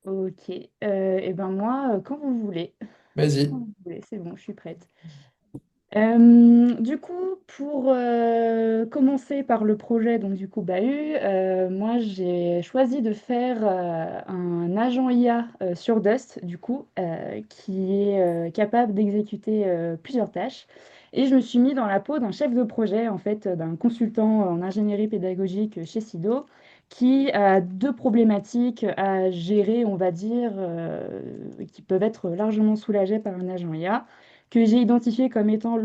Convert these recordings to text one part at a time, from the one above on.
Ok. Et ben moi, quand vous voulez. Quand Vas-y. vous voulez, c'est bon, je suis prête. Du coup, pour commencer par le projet, donc du coup Bahut, moi j'ai choisi de faire un agent IA sur Dust, du coup, qui est capable d'exécuter plusieurs tâches. Et je me suis mis dans la peau d'un chef de projet, en fait, d'un consultant en ingénierie pédagogique chez Sido, qui a deux problématiques à gérer, on va dire, qui peuvent être largement soulagées par un agent IA que j'ai identifié comme étant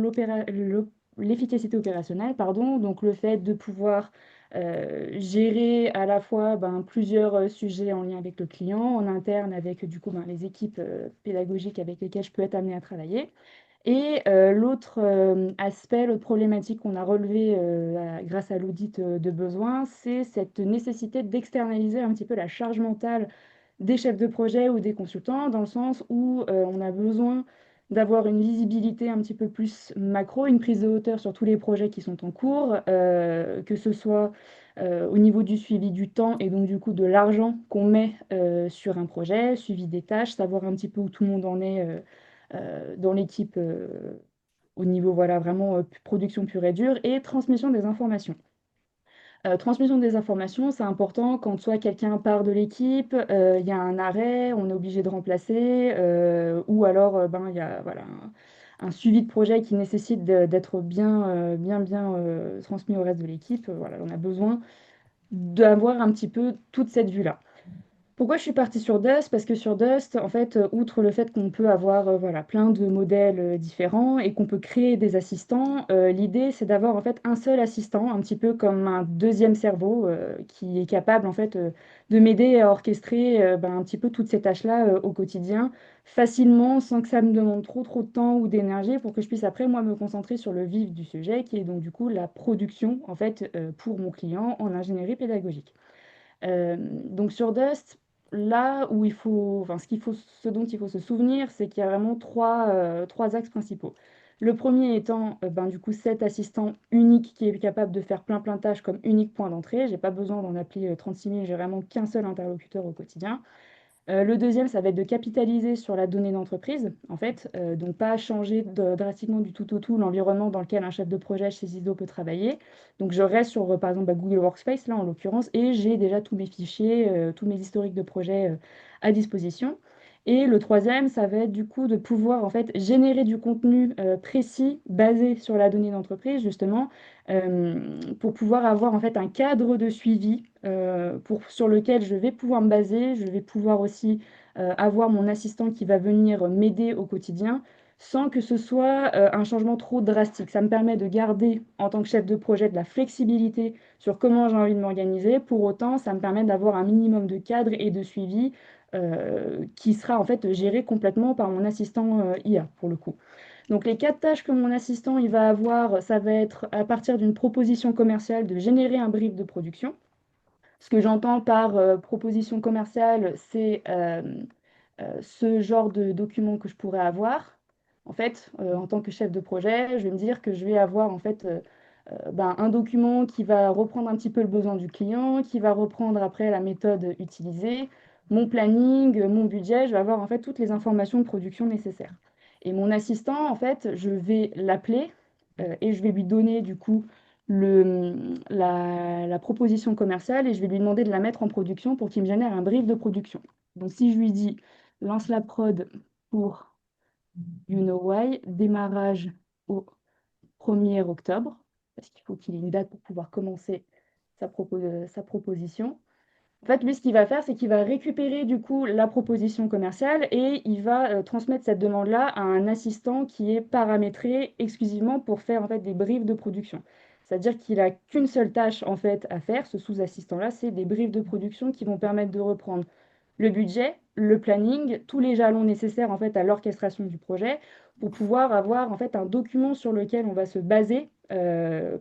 l'efficacité opérationnelle, pardon, donc le fait de pouvoir gérer à la fois plusieurs sujets en lien avec le client, en interne avec du coup les équipes pédagogiques avec lesquelles je peux être amenée à travailler. Et l'autre aspect, l'autre problématique qu'on a relevée grâce à l'audit de besoins, c'est cette nécessité d'externaliser un petit peu la charge mentale des chefs de projet ou des consultants, dans le sens où on a besoin d'avoir une visibilité un petit peu plus macro, une prise de hauteur sur tous les projets qui sont en cours, que ce soit au niveau du suivi du temps et donc du coup de l'argent qu'on met sur un projet, suivi des tâches, savoir un petit peu où tout le monde en est dans l'équipe au niveau voilà, vraiment production pure et dure et transmission des informations. Transmission des informations, c'est important quand soit quelqu'un part de l'équipe, il y a un arrêt, on est obligé de remplacer, ou alors il y a voilà, un suivi de projet qui nécessite d'être bien transmis au reste de l'équipe. Voilà, on a besoin d'avoir un petit peu toute cette vue-là. Pourquoi je suis partie sur Dust? Parce que sur Dust, en fait, outre le fait qu'on peut avoir voilà, plein de modèles différents et qu'on peut créer des assistants, l'idée c'est d'avoir en fait un seul assistant, un petit peu comme un deuxième cerveau qui est capable en fait de m'aider à orchestrer un petit peu toutes ces tâches-là au quotidien facilement, sans que ça me demande trop de temps ou d'énergie pour que je puisse après moi me concentrer sur le vif du sujet, qui est donc du coup la production en fait pour mon client en ingénierie pédagogique. Donc sur Dust, là où il faut, enfin, ce dont il faut se souvenir, c'est qu'il y a vraiment trois axes principaux. Le premier étant, du coup, cet assistant unique qui est capable de faire plein de tâches comme unique point d'entrée. J'ai pas besoin d'en appeler 36 000, j'ai vraiment qu'un seul interlocuteur au quotidien. Le deuxième, ça va être de capitaliser sur la donnée d'entreprise, en fait, donc pas changer drastiquement du tout au tout l'environnement dans lequel un chef de projet chez Zido peut travailler. Donc je reste sur, par exemple, Google Workspace, là en l'occurrence, et j'ai déjà tous mes fichiers, tous mes historiques de projets à disposition. Et le troisième, ça va être du coup de pouvoir en fait générer du contenu précis basé sur la donnée d'entreprise, justement, pour pouvoir avoir en fait un cadre de suivi sur lequel je vais pouvoir me baser. Je vais pouvoir aussi avoir mon assistant qui va venir m'aider au quotidien sans que ce soit un changement trop drastique. Ça me permet de garder en tant que chef de projet de la flexibilité sur comment j'ai envie de m'organiser. Pour autant, ça me permet d'avoir un minimum de cadre et de suivi qui sera en fait géré complètement par mon assistant IA pour le coup. Donc les quatre tâches que mon assistant il va avoir, ça va être à partir d'une proposition commerciale de générer un brief de production. Ce que j'entends par proposition commerciale, c'est ce genre de document que je pourrais avoir. En fait, en tant que chef de projet, je vais me dire que je vais avoir en fait un document qui va reprendre un petit peu le besoin du client, qui va reprendre après la méthode utilisée, mon planning, mon budget. Je vais avoir en fait toutes les informations de production nécessaires. Et mon assistant, en fait, je vais l'appeler et je vais lui donner du coup la proposition commerciale et je vais lui demander de la mettre en production pour qu'il me génère un brief de production. Donc si je lui dis lance la prod pour You Know Why, démarrage au 1er octobre, parce qu'il faut qu'il ait une date pour pouvoir commencer sa proposition. En fait, lui, ce qu'il va faire, c'est qu'il va récupérer du coup la proposition commerciale et il va transmettre cette demande-là à un assistant qui est paramétré exclusivement pour faire en fait des briefs de production. C'est-à-dire qu'il a qu'une seule tâche en fait à faire, ce sous-assistant-là, c'est des briefs de production qui vont permettre de reprendre le budget, le planning, tous les jalons nécessaires en fait à l'orchestration du projet pour pouvoir avoir en fait un document sur lequel on va se baser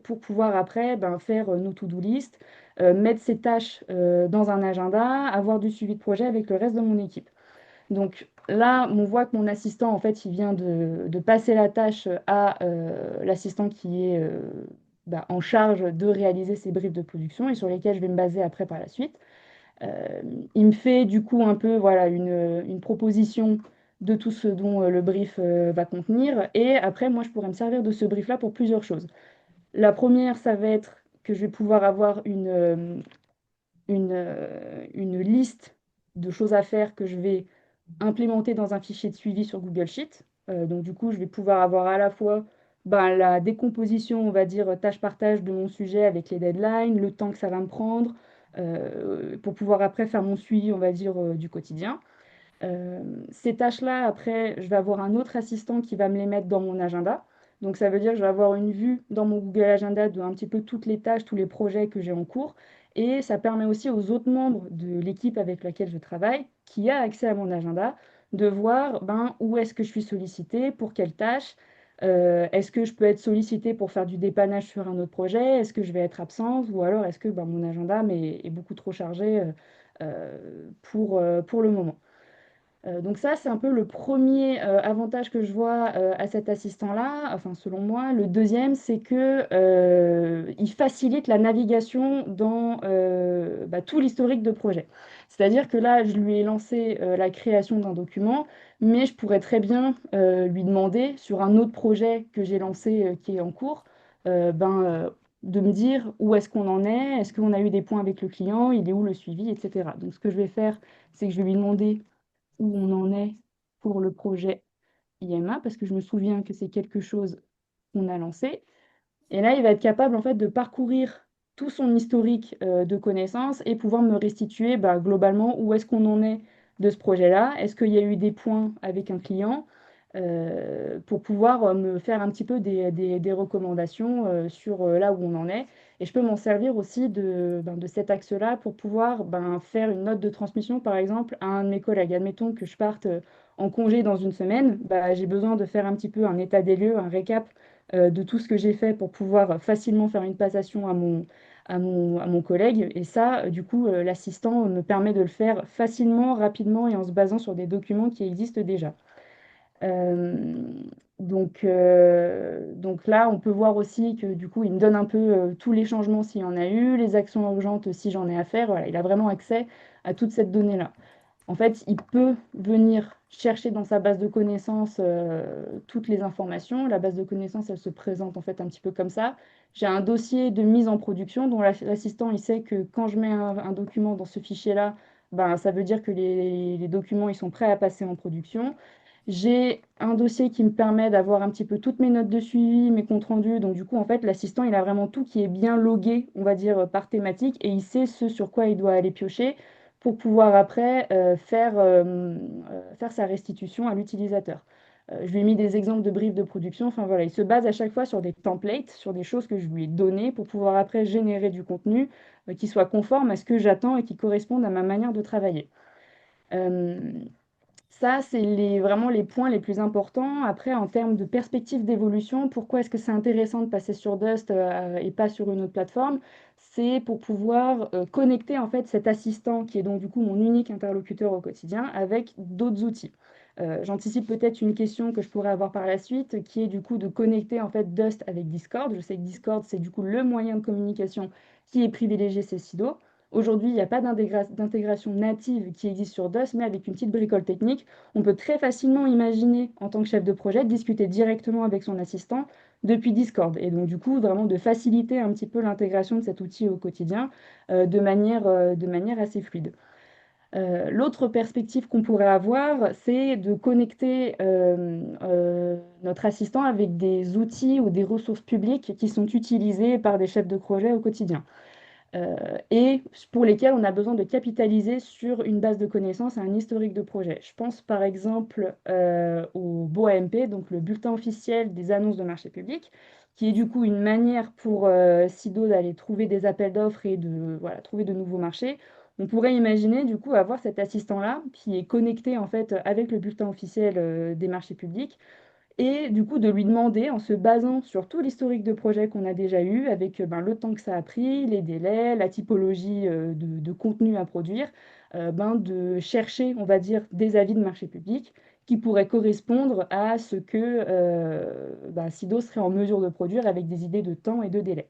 pour pouvoir après faire nos to-do list, mettre ces tâches dans un agenda, avoir du suivi de projet avec le reste de mon équipe. Donc là, on voit que mon assistant, en fait, il vient de passer la tâche à l'assistant qui est en charge de réaliser ces briefs de production et sur lesquels je vais me baser après par la suite. Euh, il me fait du coup un peu voilà, une proposition de tout ce dont le brief va contenir. Et après, moi, je pourrais me servir de ce brief-là pour plusieurs choses. La première, ça va être que je vais pouvoir avoir une liste de choses à faire que je vais implémenter dans un fichier de suivi sur Google Sheet. Donc du coup, je vais pouvoir avoir à la fois ben, la décomposition, on va dire, tâche par tâche de mon sujet avec les deadlines, le temps que ça va me prendre, pour pouvoir après faire mon suivi, on va dire, du quotidien. Ces tâches-là, après, je vais avoir un autre assistant qui va me les mettre dans mon agenda. Donc ça veut dire que je vais avoir une vue dans mon Google Agenda de un petit peu toutes les tâches, tous les projets que j'ai en cours. Et ça permet aussi aux autres membres de l'équipe avec laquelle je travaille, qui a accès à mon agenda, de voir ben, où est-ce que je suis sollicitée, pour quelles tâches, est-ce que je peux être sollicitée pour faire du dépannage sur un autre projet, est-ce que je vais être absente, ou alors est-ce que ben, mon agenda est beaucoup trop chargé pour le moment. Donc ça, c'est un peu le premier avantage que je vois à cet assistant-là, enfin selon moi. Le deuxième, c'est que il facilite la navigation dans bah, tout l'historique de projet. C'est-à-dire que là, je lui ai lancé la création d'un document, mais je pourrais très bien lui demander sur un autre projet que j'ai lancé qui est en cours, de me dire où est-ce qu'on en est qu'on a eu des points avec le client, il est où le suivi, etc. Donc ce que je vais faire, c'est que je vais lui demander où on en est pour le projet IMA, parce que je me souviens que c'est quelque chose qu'on a lancé. Et là, il va être capable en fait de parcourir tout son historique de connaissances et pouvoir me restituer bah, globalement où est-ce qu'on en est de ce projet-là. Est-ce qu'il y a eu des points avec un client pour pouvoir me faire un petit peu des recommandations sur là où on en est. Et je peux m'en servir aussi de cet axe-là pour pouvoir faire une note de transmission, par exemple, à un de mes collègues. Admettons que je parte en congé dans une semaine, bah, j'ai besoin de faire un petit peu un état des lieux, un récap de tout ce que j'ai fait pour pouvoir facilement faire une passation à mon collègue. Et ça, du coup, l'assistant me permet de le faire facilement, rapidement et en se basant sur des documents qui existent déjà. Euh, donc là, on peut voir aussi que du coup, il me donne un peu tous les changements s'il y en a eu, les actions urgentes si j'en ai à faire. Voilà, il a vraiment accès à toute cette donnée-là. En fait, il peut venir chercher dans sa base de connaissances toutes les informations. La base de connaissances, elle se présente en fait un petit peu comme ça. J'ai un dossier de mise en production dont l'assistant, il sait que quand je mets un document dans ce fichier-là, ben, ça veut dire que les documents, ils sont prêts à passer en production. J'ai un dossier qui me permet d'avoir un petit peu toutes mes notes de suivi, mes comptes rendus. Donc, du coup, en fait, l'assistant, il a vraiment tout qui est bien logué, on va dire, par thématique, et il sait ce sur quoi il doit aller piocher pour pouvoir après faire sa restitution à l'utilisateur. Je lui ai mis des exemples de briefs de production. Enfin, voilà, il se base à chaque fois sur des templates, sur des choses que je lui ai données pour pouvoir après générer du contenu qui soit conforme à ce que j'attends et qui corresponde à ma manière de travailler. Euh, Ça, c'est vraiment les points les plus importants. Après, en termes de perspective d'évolution, pourquoi est-ce que c'est intéressant de passer sur Dust et pas sur une autre plateforme? C'est pour pouvoir connecter en fait cet assistant qui est donc du coup mon unique interlocuteur au quotidien avec d'autres outils. J'anticipe peut-être une question que je pourrais avoir par la suite, qui est du coup de connecter en fait Dust avec Discord. Je sais que Discord, c'est du coup le moyen de communication qui est privilégié, c'est Sido. Aujourd'hui, il n'y a pas d'intégration native qui existe sur Dust, mais avec une petite bricole technique, on peut très facilement imaginer, en tant que chef de projet, discuter directement avec son assistant depuis Discord. Et donc, du coup, vraiment de faciliter un petit peu l'intégration de cet outil au quotidien de manière assez fluide. L'autre perspective qu'on pourrait avoir, c'est de connecter notre assistant avec des outils ou des ressources publiques qui sont utilisées par des chefs de projet au quotidien et pour lesquels on a besoin de capitaliser sur une base de connaissances et un historique de projet. Je pense par exemple au BOAMP, donc le bulletin officiel des annonces de marché public, qui est du coup une manière pour SIDO d'aller trouver des appels d'offres et de voilà, trouver de nouveaux marchés. On pourrait imaginer du coup avoir cet assistant-là qui est connecté en fait avec le bulletin officiel des marchés publics et du coup de lui demander, en se basant sur tout l'historique de projet qu'on a déjà eu, avec le temps que ça a pris, les délais, la typologie de contenu à produire, de chercher, on va dire, des avis de marché public qui pourraient correspondre à ce que Sido serait en mesure de produire avec des idées de temps et de délai.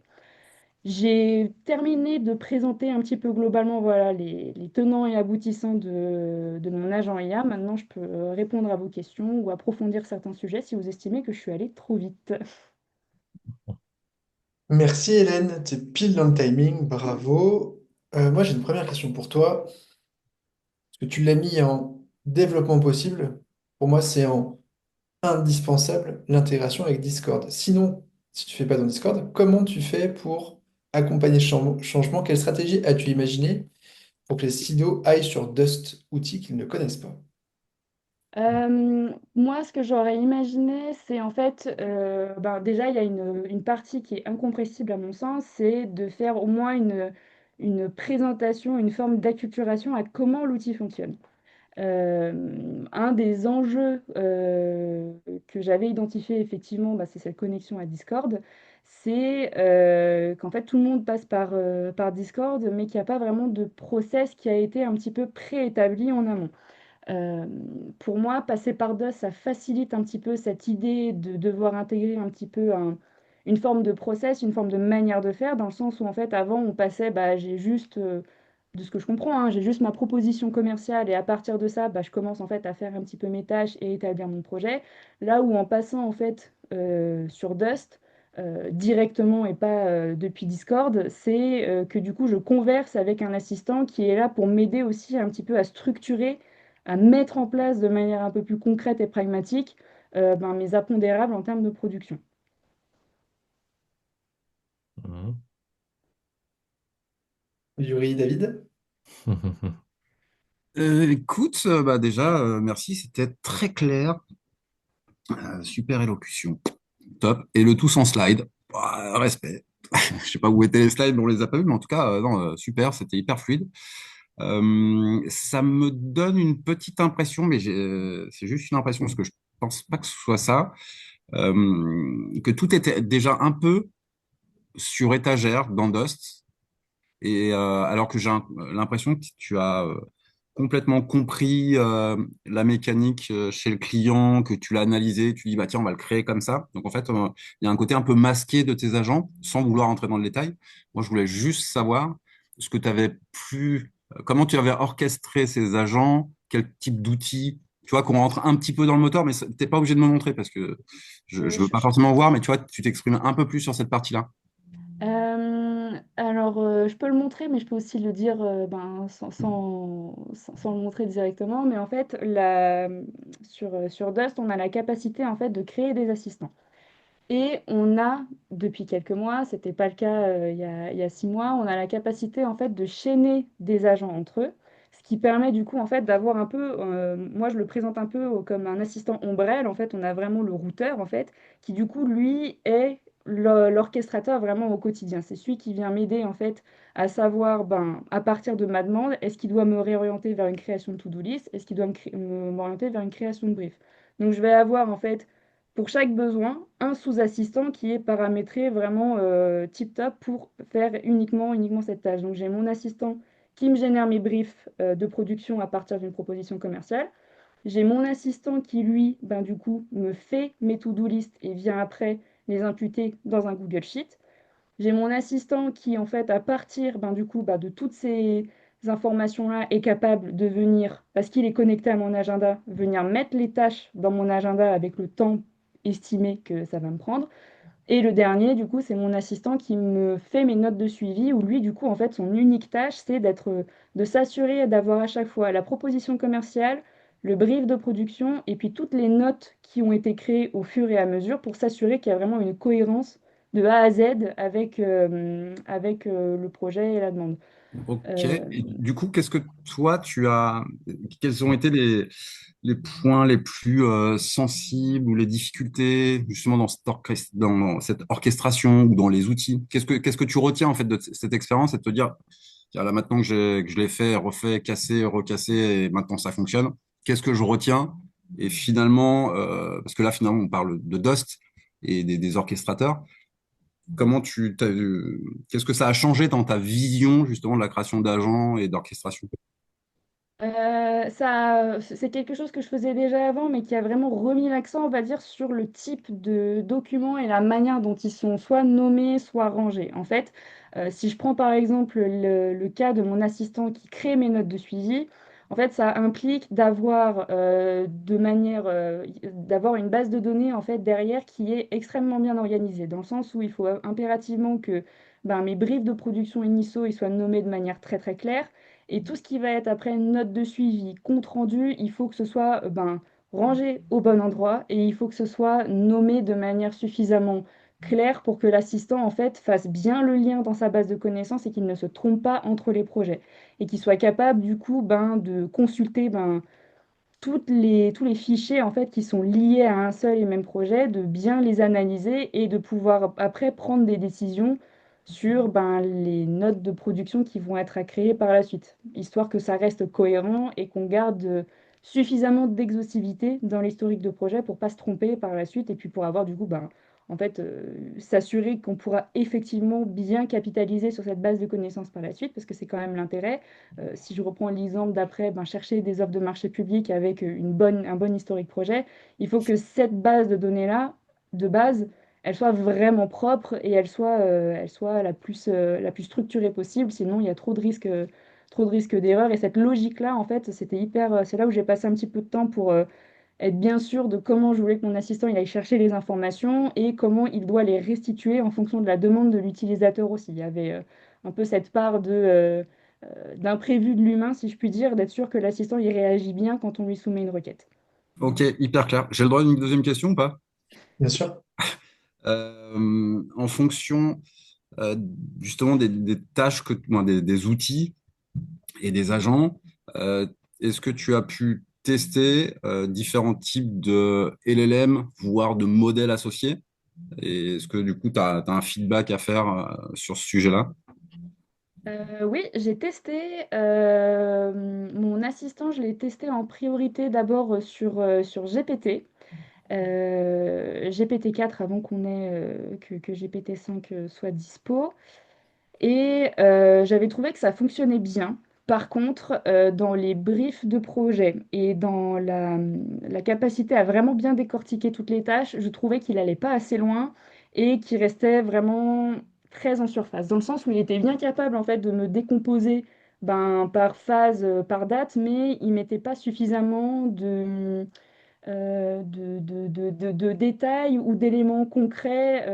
J'ai terminé de présenter un petit peu globalement voilà, les tenants et aboutissants de mon agent IA. Maintenant, je peux répondre à vos questions ou approfondir certains sujets si vous estimez que je suis allée trop vite. Merci Hélène, t'es pile dans le timing, bravo. Moi j'ai une première question pour toi, parce que tu l'as mis en développement possible. Pour moi c'est en indispensable l'intégration avec Discord. Sinon, si tu fais pas dans Discord, comment tu fais pour accompagner ce changement? Quelle stratégie as-tu imaginé pour que les silos aillent sur Dust, outil qu'ils ne connaissent pas? Moi, ce que j'aurais imaginé, c'est en fait, ben, déjà, il y a une partie qui est incompressible à mon sens, c'est de faire au moins une présentation, une forme d'acculturation à comment l'outil fonctionne. Un des enjeux que j'avais identifié effectivement, bah, c'est cette connexion à Discord. C'est qu'en fait tout le monde passe par Discord, mais qu'il n'y a pas vraiment de process qui a été un petit peu préétabli en amont. Euh, pour moi, passer par DOS, ça facilite un petit peu cette idée de devoir intégrer un petit peu une forme de process, une forme de manière de faire, dans le sens où en fait avant on passait, bah, j'ai juste, de ce que je comprends, hein, j'ai juste ma proposition commerciale et à partir de ça, bah, je commence en fait à faire un petit peu mes tâches et établir mon projet. Là où en passant en fait sur Dust, directement et pas depuis Discord, c'est que du coup je converse avec un assistant qui est là pour m'aider aussi un petit peu à structurer, à mettre en place de manière un peu plus concrète et pragmatique ben, mes impondérables en termes de production. Mhm. Yuri, David? Écoute, bah déjà, merci, c'était très clair, super élocution, top, et le tout sans slide. Bah, respect. Je sais pas où étaient les slides, mais on les a pas vus, mais en tout cas, non, super, c'était hyper fluide. Ça me donne une petite impression, mais c'est juste une impression parce que je pense pas que ce soit ça, que tout était déjà un peu sur étagère dans Dust. Et alors que l'impression que tu as complètement compris la mécanique chez le client, que tu l'as analysé, tu dis bah tiens on va le créer comme ça. Donc en fait il y a un côté un peu masqué de tes agents, sans vouloir entrer dans le détail. Moi je voulais juste savoir ce que tu avais pu, comment tu avais orchestré ces agents, quel type d'outils. Tu vois, qu'on rentre un petit peu dans le moteur, mais t'es pas obligé de me montrer parce que je veux Je, pas je forcément voir, mais tu vois, tu t'exprimes un peu plus sur cette partie-là. Alors, je peux le montrer, mais je peux aussi le dire ben, sans le montrer directement. Mais en fait, sur Dust, on a la capacité en fait, de créer des assistants. Et on a, depuis quelques mois, c'était pas le cas il y a 6 mois, on a la capacité en fait de chaîner des agents entre eux, ce qui permet du coup en fait d'avoir un peu, moi je le présente un peu comme un assistant ombrelle. En fait, on a vraiment le routeur en fait, qui du coup lui est l'orchestrateur vraiment au quotidien. C'est celui qui vient m'aider en fait à savoir, ben, à partir de ma demande, est-ce qu'il doit me réorienter vers une création de to-do list, est-ce qu'il doit m'orienter vers une création de brief. Donc je vais avoir en fait pour chaque besoin, un sous-assistant qui est paramétré vraiment tip-top pour faire uniquement cette tâche. Donc j'ai mon assistant qui me génère mes briefs de production à partir d'une proposition commerciale. J'ai mon assistant qui, lui, ben, du coup, me fait mes to-do list et vient après les imputer dans un Google Sheet. J'ai mon assistant qui, en fait, à partir ben, du coup, ben, de toutes ces informations-là, est capable de venir, parce qu'il est connecté à mon agenda, venir mettre les tâches dans mon agenda avec le temps estimé que ça va me prendre. Et le dernier, du coup, c'est mon assistant qui me fait mes notes de suivi, où lui, du coup, en fait, son unique tâche, c'est de s'assurer d'avoir à chaque fois la proposition commerciale, le brief de production, et puis toutes les notes qui ont été créées au fur et à mesure pour s'assurer qu'il y a vraiment une cohérence de A à Z avec le projet et la demande. Ok. Euh, Et du coup, qu'est-ce que toi, quels ont été les points les plus sensibles ou les difficultés justement dans cette orchestration ou dans les outils? Qu'est-ce que tu retiens en fait de cette expérience et de te dire, tiens, là maintenant que je l'ai fait, refait, cassé, recassé et maintenant ça fonctionne, qu'est-ce que je retiens? Et finalement, parce que là finalement on parle de Dust et des orchestrateurs. Qu'est-ce que ça a changé dans ta vision justement de la création d'agents et d'orchestration? c'est quelque chose que je faisais déjà avant, mais qui a vraiment remis l'accent, on va dire, sur le type de documents et la manière dont ils sont soit nommés, soit rangés. En fait, Si je prends par exemple le cas de mon assistant qui crée mes notes de suivi, en fait, ça implique d'avoir une base de données en fait derrière qui est extrêmement bien organisée, dans le sens où il faut impérativement que ben, mes briefs de production initiaux ils soient nommés de manière très très claire. Et tout ce qui va être après une note de suivi, compte rendu, il faut que ce soit ben, rangé au bon endroit et il faut que ce soit nommé de manière suffisamment claire pour que l'assistant en fait fasse bien le lien dans sa base de connaissances et qu'il ne se trompe pas entre les projets et qu'il soit capable du coup ben, de consulter ben, tous les fichiers en fait qui sont liés à un seul et même projet, de bien les analyser et de pouvoir après prendre des décisions sur ben, les notes de production qui vont être à créer par la suite, histoire que ça reste cohérent et qu'on garde suffisamment d'exhaustivité dans l'historique de projet pour pas se tromper par la suite et puis pour avoir du coup ben, en fait s'assurer qu'on pourra effectivement bien capitaliser sur cette base de connaissances par la suite parce que c'est quand même l'intérêt. Si je reprends l'exemple d'après, ben, chercher des offres de marché public avec un bon historique projet, il faut que cette base de données-là, de base, elle soit vraiment propre et elle soit la plus structurée possible. Sinon, il y a trop de risques d'erreur. Et cette logique-là, en fait, c'est là où j'ai passé un petit peu de temps pour être bien sûr de comment je voulais que mon assistant il aille chercher les informations et comment il doit les restituer en fonction de la demande de l'utilisateur aussi. Il y avait un peu cette part d'imprévu de l'humain, si je puis dire, d'être sûr que l'assistant il réagit bien quand on lui soumet une requête. Ok, hyper clair. J'ai le droit à une deuxième question ou pas? Bien sûr. En fonction euh, justement des tâches bon, des outils et des agents, euh, est-ce que tu as pu tester différents types de LLM, voire de modèles associés? Et est-ce que du coup, tu as un feedback à faire sur ce sujet-là? Oui, j'ai testé mon assistant, je l'ai testé en priorité d'abord sur GPT. GPT-4 avant que GPT-5 soit dispo. Et j'avais trouvé que ça fonctionnait bien. Par contre, dans les briefs de projet et dans la capacité à vraiment bien décortiquer toutes les tâches, je trouvais qu'il allait pas assez loin et qu'il restait vraiment très en surface. Dans le sens où il était bien capable en fait de me décomposer ben, par phase, par date, mais il mettait pas suffisamment de détails ou d'éléments concrets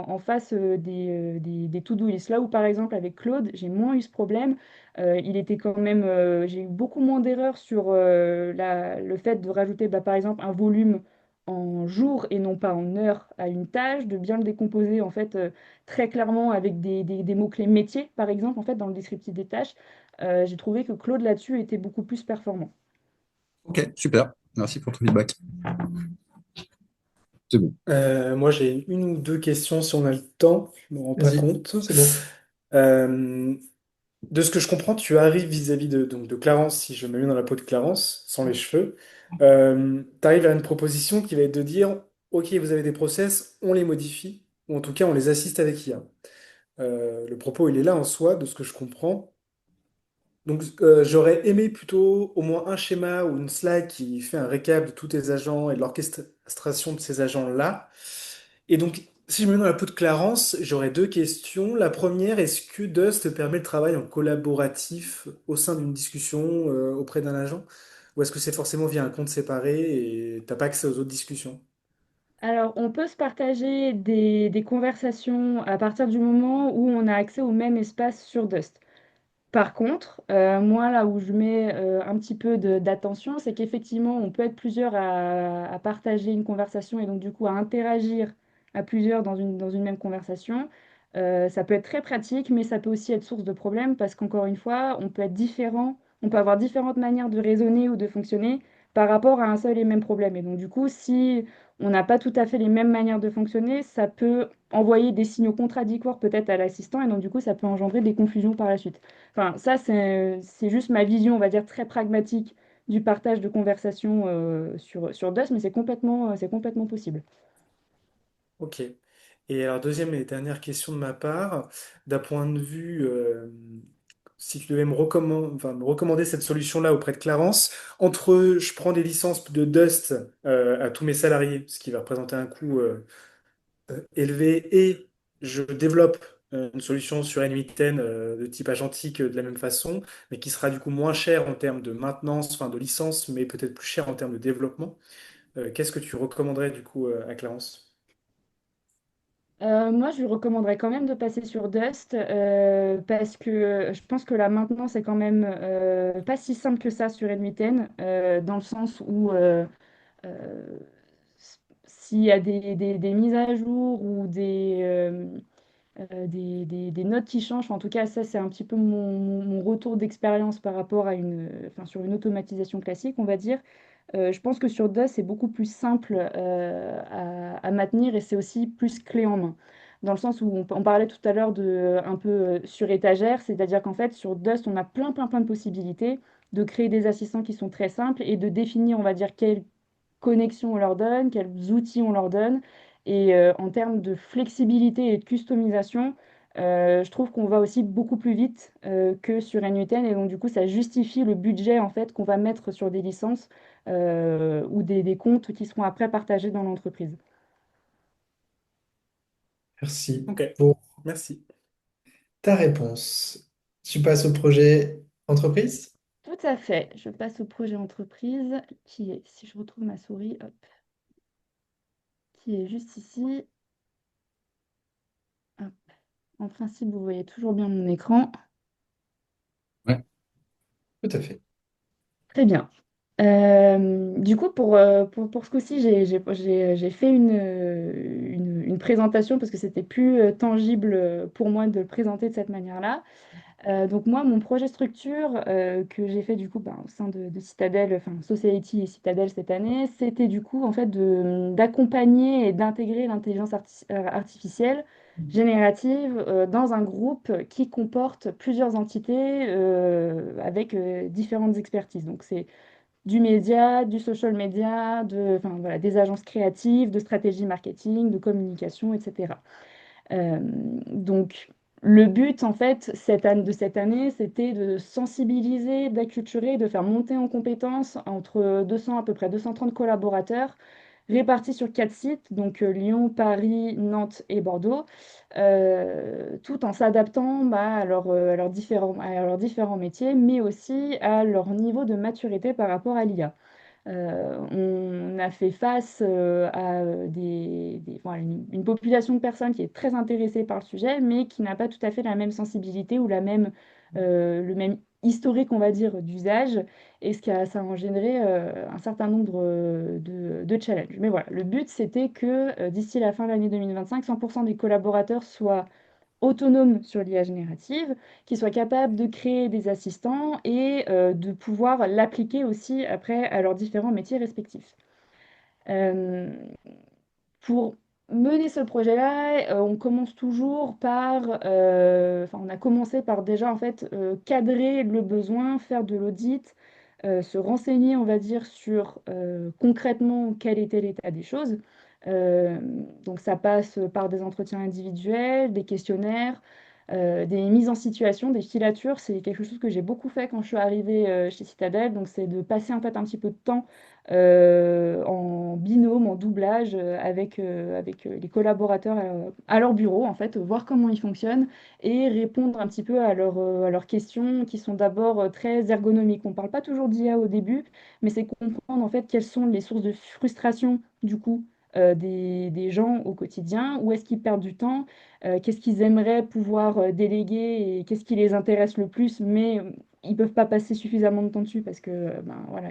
en face des to-do list. Là où, par exemple, avec Claude, j'ai moins eu ce problème. Il était quand même, j'ai eu beaucoup moins d'erreurs sur le fait de rajouter, bah, par exemple, un volume en jours et non pas en heures à une tâche, de bien le décomposer en fait très clairement avec des mots-clés métiers, par exemple, en fait, dans le descriptif des tâches. J'ai trouvé que Claude là-dessus était beaucoup plus performant. Ok, super. Merci pour ton feedback. C'est bon. Moi, j'ai une ou deux questions si on a le temps, je me rends pas Vas-y, compte. c'est bon. Euh, de ce que je comprends, tu arrives vis-à-vis de Clarence, si je me mets dans la peau de Clarence, sans les cheveux, tu arrives à une proposition qui va être de dire, OK, vous avez des process, on les modifie, ou en tout cas, on les assiste avec IA. Le propos, il est là en soi, de ce que je comprends. Donc, j'aurais aimé plutôt au moins un schéma ou une slide qui fait un récap de tous tes agents et de l'orchestration de ces agents-là. Et donc, si je me mets dans la peau de Clarence, j'aurais deux questions. La première, est-ce que Dust permet le travail en collaboratif au sein d'une discussion auprès d'un agent? Ou est-ce que c'est forcément via un compte séparé et t'as pas accès aux autres discussions? Alors, on peut se partager des conversations à partir du moment où on a accès au même espace sur Dust. Par contre, moi, là où je mets un petit peu d'attention, c'est qu'effectivement, on peut être plusieurs à partager une conversation et donc du coup à interagir à plusieurs dans une même conversation. Ça peut être très pratique, mais ça peut aussi être source de problèmes parce qu'encore une fois, on peut être différent, on peut avoir différentes manières de raisonner ou de fonctionner par rapport à un seul et même problème. Et donc du coup, si on n'a pas tout à fait les mêmes manières de fonctionner, ça peut envoyer des signaux contradictoires peut-être à l'assistant et donc du coup, ça peut engendrer des confusions par la suite. Enfin, ça, c'est juste ma vision, on va dire, très pragmatique du partage de conversations sur Dust, mais c'est complètement possible. Ok. Et alors, deuxième et dernière question de ma part, d'un point de vue, si tu devais enfin, me recommander cette solution-là auprès de Clarence, entre je prends des licences de Dust à tous mes salariés, ce qui va représenter un coût élevé, et je développe une solution sur NVIDIA de type agentique de la même façon, mais qui sera du coup moins cher en termes de maintenance, enfin de licence, mais peut-être plus cher en termes de développement. Qu'est-ce que tu recommanderais du coup à Clarence? Moi, je lui recommanderais quand même de passer sur Dust parce que je pense que la maintenance est quand même pas si simple que ça sur N8N, dans le sens où euh, s'il y a des mises à jour ou des notes qui changent. Enfin, en tout cas, ça, c'est un petit peu mon retour d'expérience par rapport à enfin, sur une automatisation classique, on va dire. Je pense que sur DOS, c'est beaucoup plus simple à maintenir et c'est aussi plus clé en main. Dans le sens où on parlait tout à l'heure de un peu sur étagère, c'est-à-dire qu'en fait, sur Dust, on a plein de possibilités de créer des assistants qui sont très simples et de définir, on va dire, quelles connexions on leur donne, quels outils on leur donne. Et en termes de flexibilité et de customisation, je trouve qu'on va aussi beaucoup plus vite que sur NUTN. Et donc, du coup, ça justifie le budget en fait, qu'on va mettre sur des licences ou des comptes qui seront après partagés dans l'entreprise. Merci Ok, pour merci. ta réponse. Tu passes au projet entreprise? Tout à fait. Je passe au projet entreprise qui est, si je retrouve ma souris, hop, qui est juste ici. Hop. En principe, vous voyez toujours bien mon écran. Ouais. Tout à fait. Très bien. Du coup, pour ce coup-ci, j'ai fait une présentation parce que c'était plus tangible pour moi de le présenter de cette manière-là. Donc moi, mon projet structure que j'ai fait du coup au sein de Citadel, enfin Society et Citadel cette année, c'était du coup en fait d'accompagner et d'intégrer l'intelligence artificielle générative dans un groupe qui comporte plusieurs entités avec différentes expertises. Donc c'est du média, du social media, enfin, voilà, des agences créatives, de stratégie marketing, de communication, etc. Donc, le but, en fait, de cette année, c'était de sensibiliser, d'acculturer, de faire monter en compétences entre 200, à peu près 230 collaborateurs répartis sur 4 sites, donc Lyon, Paris, Nantes et Bordeaux, tout en s'adaptant à leurs différents métiers, mais aussi à leur niveau de maturité par rapport à l'IA. On a fait face à voilà, une population de personnes qui est très intéressée par le sujet, mais qui n'a pas tout à fait la même sensibilité ou le même historique, on va dire, d'usage, et ça a engendré un certain nombre de challenges. Mais voilà, le but, c'était que d'ici la fin de l'année 2025, 100% des collaborateurs soient autonomes sur l'IA générative, qui soient capables de créer des assistants et de pouvoir l'appliquer aussi après à leurs différents métiers respectifs. Euh, pour mener ce projet-là, on commence toujours enfin, on a commencé par déjà en fait cadrer le besoin, faire de l'audit, se renseigner, on va dire, sur concrètement quel était l'état des choses. Euh, donc ça passe par des entretiens individuels, des questionnaires, des mises en situation, des filatures. C'est quelque chose que j'ai beaucoup fait quand je suis arrivée chez Citadel. Donc c'est de passer en fait un petit peu de temps en binôme, en doublage avec les collaborateurs à leur bureau, en fait, voir comment ils fonctionnent et répondre un petit peu à leurs questions qui sont d'abord très ergonomiques. On ne parle pas toujours d'IA au début, mais c'est comprendre en fait quelles sont les sources de frustration du coup des gens au quotidien, où est-ce qu'ils perdent du temps, qu'est-ce qu'ils aimeraient pouvoir déléguer et qu'est-ce qui les intéresse le plus, mais ils ne peuvent pas passer suffisamment de temps dessus parce que ben, voilà,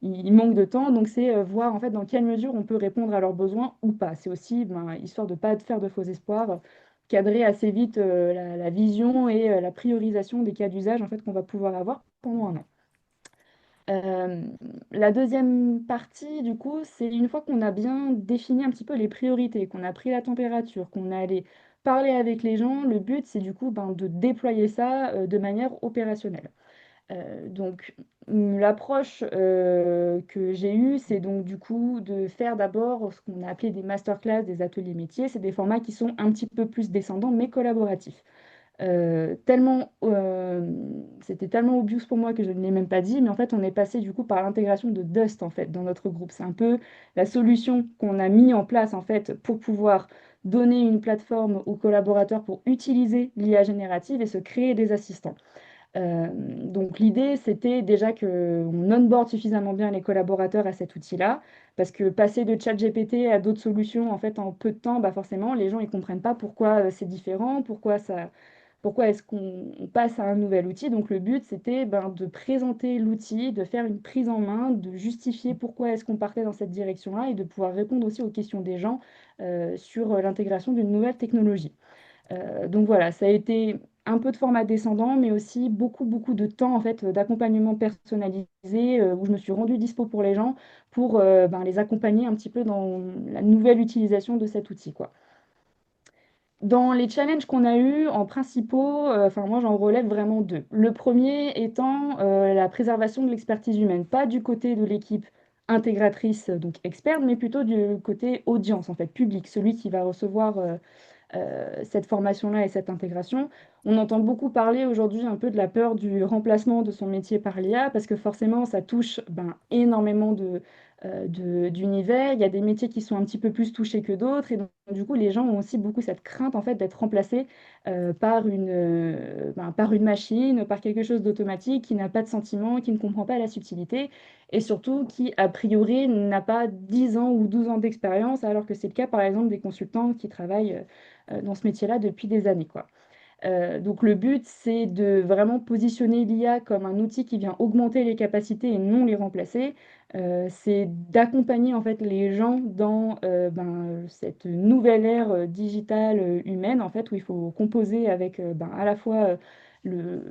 il manque de temps, donc c'est voir en fait dans quelle mesure on peut répondre à leurs besoins ou pas. C'est aussi, ben, histoire de ne pas faire de faux espoirs, cadrer assez vite la vision et la priorisation des cas d'usage en fait qu'on va pouvoir avoir pendant un an. Euh, la deuxième partie, du coup, c'est une fois qu'on a bien défini un petit peu les priorités, qu'on a pris la température, qu'on a allé parler avec les gens, le but, c'est du coup ben, de déployer ça de manière opérationnelle. Donc, l'approche que j'ai eue, c'est donc du coup de faire d'abord ce qu'on a appelé des masterclass, des ateliers métiers. C'est des formats qui sont un petit peu plus descendants, mais collaboratifs. C'était tellement obvious pour moi que je ne l'ai même pas dit, mais en fait, on est passé du coup par l'intégration de Dust en fait dans notre groupe. C'est un peu la solution qu'on a mis en place en fait pour pouvoir donner une plateforme aux collaborateurs pour utiliser l'IA générative et se créer des assistants. Donc l'idée, c'était déjà qu'on onboard suffisamment bien les collaborateurs à cet outil-là, parce que passer de ChatGPT à d'autres solutions, en fait, en peu de temps, bah forcément, les gens, ils comprennent pas pourquoi c'est différent, pourquoi est-ce qu'on passe à un nouvel outil. Donc le but, c'était ben, de présenter l'outil, de faire une prise en main, de justifier pourquoi est-ce qu'on partait dans cette direction-là et de pouvoir répondre aussi aux questions des gens sur l'intégration d'une nouvelle technologie. Donc voilà, ça a été un peu de format descendant, mais aussi beaucoup, beaucoup de temps en fait d'accompagnement personnalisé où je me suis rendue dispo pour les gens pour ben, les accompagner un petit peu dans la nouvelle utilisation de cet outil, quoi. Dans les challenges qu'on a eus en principaux, enfin moi j'en relève vraiment deux. Le premier étant la préservation de l'expertise humaine, pas du côté de l'équipe intégratrice, donc experte, mais plutôt du côté audience, en fait, public, celui qui va recevoir cette formation-là et cette intégration. On entend beaucoup parler aujourd'hui un peu de la peur du remplacement de son métier par l'IA, parce que forcément, ça touche ben, énormément d'univers. Il y a des métiers qui sont un petit peu plus touchés que d'autres, et donc, du coup, les gens ont aussi beaucoup cette crainte en fait d'être remplacés par une machine, par quelque chose d'automatique qui n'a pas de sentiment, qui ne comprend pas la subtilité, et surtout qui, a priori, n'a pas 10 ans ou 12 ans d'expérience, alors que c'est le cas, par exemple, des consultants qui travaillent dans ce métier-là depuis des années, quoi. Donc le but, c'est de vraiment positionner l'IA comme un outil qui vient augmenter les capacités et non les remplacer. C'est d'accompagner en fait les gens dans ben, cette nouvelle ère digitale humaine en fait où il faut composer avec ben, à la fois le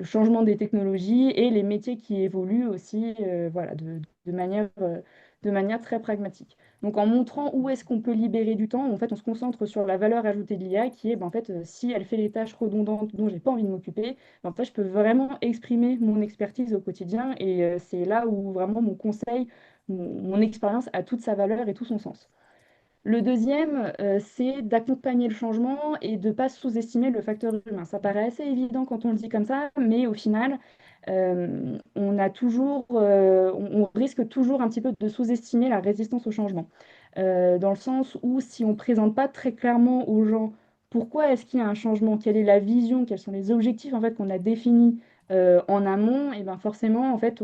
changement des technologies et les métiers qui évoluent aussi voilà, de manière très pragmatique. Donc en montrant où est-ce qu'on peut libérer du temps, en fait, on se concentre sur la valeur ajoutée de l'IA qui est, ben, en fait, si elle fait les tâches redondantes dont j'ai pas envie de m'occuper, ben, en fait, je peux vraiment exprimer mon expertise au quotidien et c'est là où vraiment mon conseil, mon expérience a toute sa valeur et tout son sens. Le deuxième, c'est d'accompagner le changement et de ne pas sous-estimer le facteur humain. Ça paraît assez évident quand on le dit comme ça, mais au final, on risque toujours un petit peu de sous-estimer la résistance au changement. Dans le sens où si on ne présente pas très clairement aux gens pourquoi est-ce qu'il y a un changement, quelle est la vision, quels sont les objectifs en fait qu'on a définis en amont, et ben forcément en fait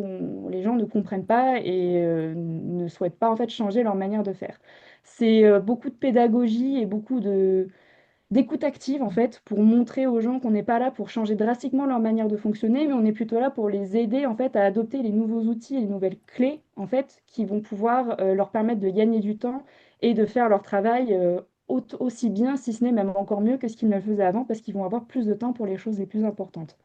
les gens ne comprennent pas et ne souhaitent pas en fait changer leur manière de faire. C'est beaucoup de pédagogie et beaucoup d'écoute active en fait pour montrer aux gens qu'on n'est pas là pour changer drastiquement leur manière de fonctionner, mais on est plutôt là pour les aider en fait à adopter les nouveaux outils et les nouvelles clés en fait qui vont pouvoir leur permettre de gagner du temps et de faire leur travail aussi bien, si ce n'est même encore mieux que ce qu'ils ne le faisaient avant, parce qu'ils vont avoir plus de temps pour les choses les plus importantes.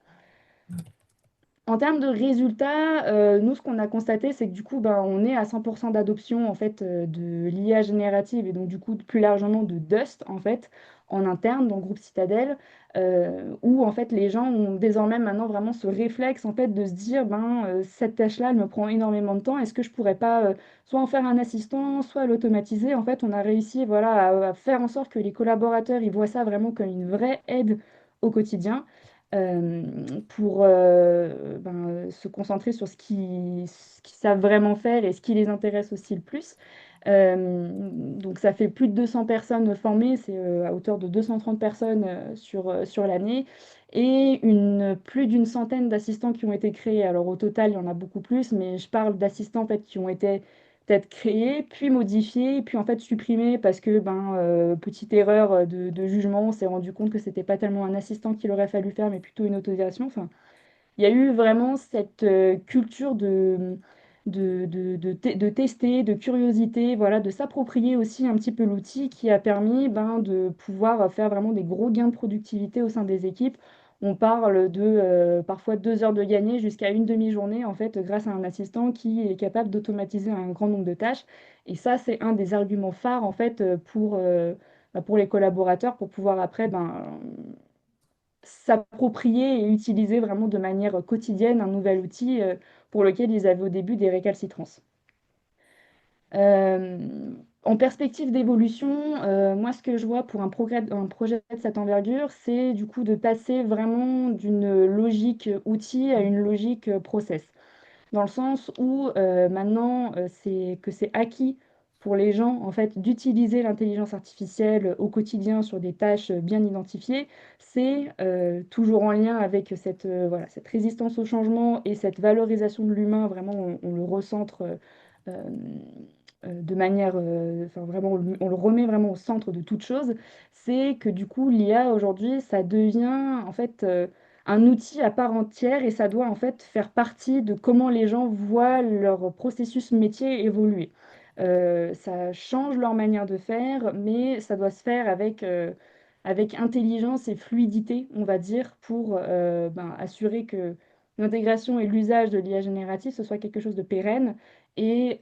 En termes de résultats, nous, ce qu'on a constaté, c'est que du coup, ben, on est à 100% d'adoption en fait, de l'IA générative et donc du coup, plus largement de Dust en fait, en interne dans le groupe Citadel, où en fait les gens ont désormais maintenant vraiment ce réflexe en fait de se dire, ben, cette tâche-là, elle me prend énormément de temps, est-ce que je pourrais pas soit en faire un assistant, soit l'automatiser? En fait, on a réussi voilà, à faire en sorte que les collaborateurs, ils voient ça vraiment comme une vraie aide au quotidien pour ben, se concentrer sur ce qu'ils savent vraiment faire et ce qui les intéresse aussi le plus. Donc ça fait plus de 200 personnes formées, c'est à hauteur de 230 personnes sur l'année et plus d'une centaine d'assistants qui ont été créés. Alors au total, il y en a beaucoup plus, mais je parle d'assistants en fait, qui ont été peut-être créés, puis modifiés, puis en fait supprimés parce que, ben, petite erreur de jugement, on s'est rendu compte que c'était pas tellement un assistant qu'il aurait fallu faire, mais plutôt une autorisation. Enfin, il y a eu vraiment cette culture de tester, de curiosité, voilà, de s'approprier aussi un petit peu l'outil qui a permis ben, de pouvoir faire vraiment des gros gains de productivité au sein des équipes. On parle de parfois 2 heures de gagné jusqu'à une demi-journée en fait grâce à un assistant qui est capable d'automatiser un grand nombre de tâches. Et ça, c'est un des arguments phares en fait pour les collaborateurs pour pouvoir après ben, s'approprier et utiliser vraiment de manière quotidienne un nouvel outil pour lequel ils avaient au début des récalcitrances. En perspective d'évolution, moi ce que je vois pour un projet de cette envergure, c'est du coup de passer vraiment d'une logique outil à une logique process. Dans le sens où maintenant c'est acquis pour les gens, en fait, d'utiliser l'intelligence artificielle au quotidien sur des tâches bien identifiées, c'est toujours en lien avec cette, voilà, cette résistance au changement et cette valorisation de l'humain. Vraiment, on le recentre euh, de manière, enfin vraiment, on le remet vraiment au centre de toute chose. C'est que du coup, l'IA aujourd'hui, ça devient en fait un outil à part entière et ça doit en fait faire partie de comment les gens voient leur processus métier évoluer. Ça change leur manière de faire, mais ça doit se faire avec intelligence et fluidité, on va dire, pour assurer que l'intégration et l'usage de l'IA générative, ce soit quelque chose de pérenne et,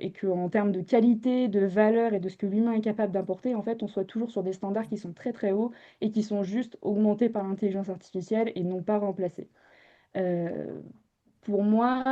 et que en termes de qualité, de valeur et de ce que l'humain est capable d'apporter, en fait, on soit toujours sur des standards qui sont très très hauts et qui sont juste augmentés par l'intelligence artificielle et non pas remplacés. Euh, pour moi,